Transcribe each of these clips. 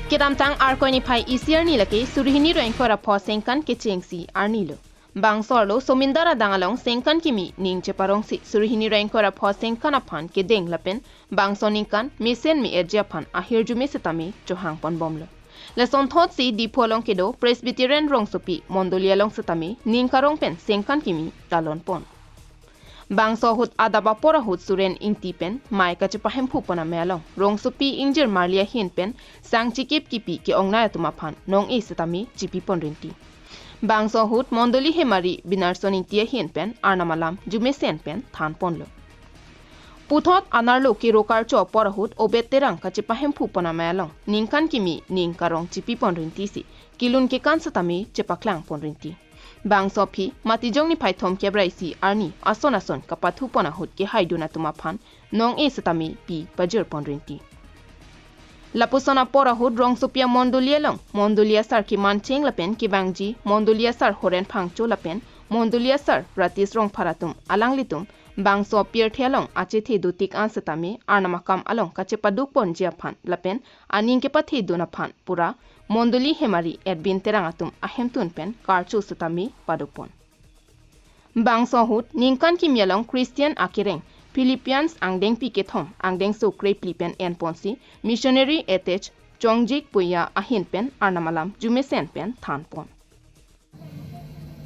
Kitam tang arkoni pai isiar ni laki surihini roeng kora po Sengkan ke chengsi arnilo. Bang sorlo somindara dangalong Sengkan Kimi ning cheparong si surihini roeng kora po Sengkan apan ke deng lapen bang soningkan mesen mi edjapan ahir jume setami johang pon bomlo. Leson thot si di polong kedo Presbyterian Rongsopi Mondoli along setami ning karong pen Sengkan Kimi talon pon. Bang sohut adaba pora hut suren ingti pen mai ka chepahem phupona melong Rongsopi injir marlia hin pen sang chikip kipi ke ongna tumapan nong e setami chipi ponrinti. Bang sohut Mondoli hemari binar soning tia hin pen arnamalam jume sen pen than ponlo. Puthot anarlo ki rokar cho pora hut obet terang ka chepahem phupona melong Ningkan Kimi ning karong chipi ponrinti si kilun ke kan setami chepaklang ponrinti. Bang sopi matijong ni paithom kebrai si arni ason kapathu pona hut ke haiduna tumapan nong e setami pi pajur ponrinti. Lapusona pora hut Rongsopia Mondoli long Mondolia sar ki mancheng lapen ki bangji Mondolia sar horen phangcho lapen Mondolia sar ratis rong pharatum alanglitum bang sopier thelong ache the dutik an setami arnamakam along kache paduk pon jiaphan lapen aning ke pathe duna phan pura Mondoli hemari edbin terangatum ahemtun pen karchu setami padupon. Bang sohut Ningkan Kimi along Christian akireng Philippines angdeng pikethom angdeng so Philippine en ponsi missionary etech chongjik puya ahin pen arnamalam jumesen pen thanpon.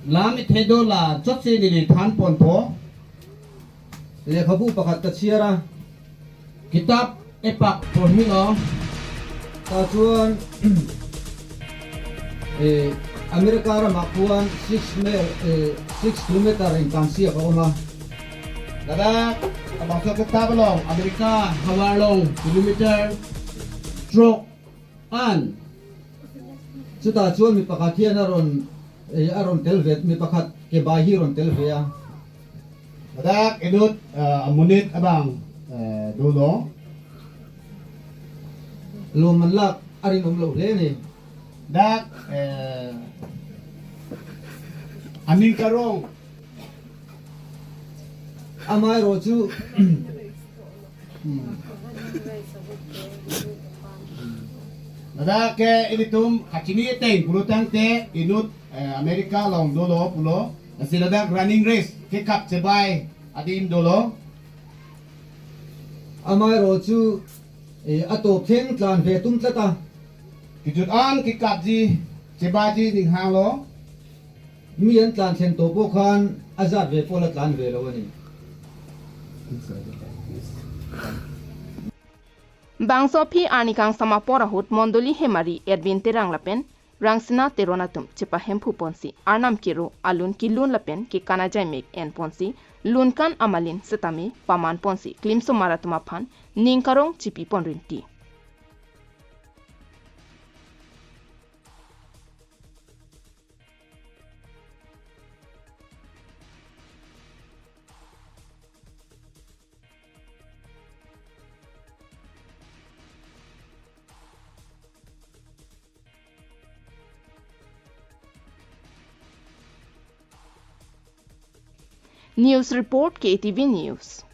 Lam thedo la chotse ni thanpon po le khabu pakhat ta chiara kitab epak pohilo ta chuan Amerika ra makuan 6 kilometer in kansia ko ma dadak abang sa kitab long Amerika hawalong kilometer stroke an chuta chuan mi pakathian aron telvet mi pakhat ke bahiron telvea dadak edut amunit abang dulo lo manlak arin umlo le ni dak aning karong amai roju nada ke initum kachini teng pulutang te inut Amerika long dolo pulo asiladak running race ke kap cebai adim dolo amai roju atop theng tlan ve tum tlata kijut an ki kap ji cebai ji ding hang lo mi an tlan thlen to bo khan azat ve pola tlan ve lo ni Bang sopi anikang sama pora hut Mondoli hemari edbin terang lapen rangsina teronatum chepahem phuponsi arnam kiro alun kilun lapen ki kanajai mek en ponsi lunkan amalin setami paman ponsi klimso maratuma phan ningkarong chipi ponrinti. News report KTV News.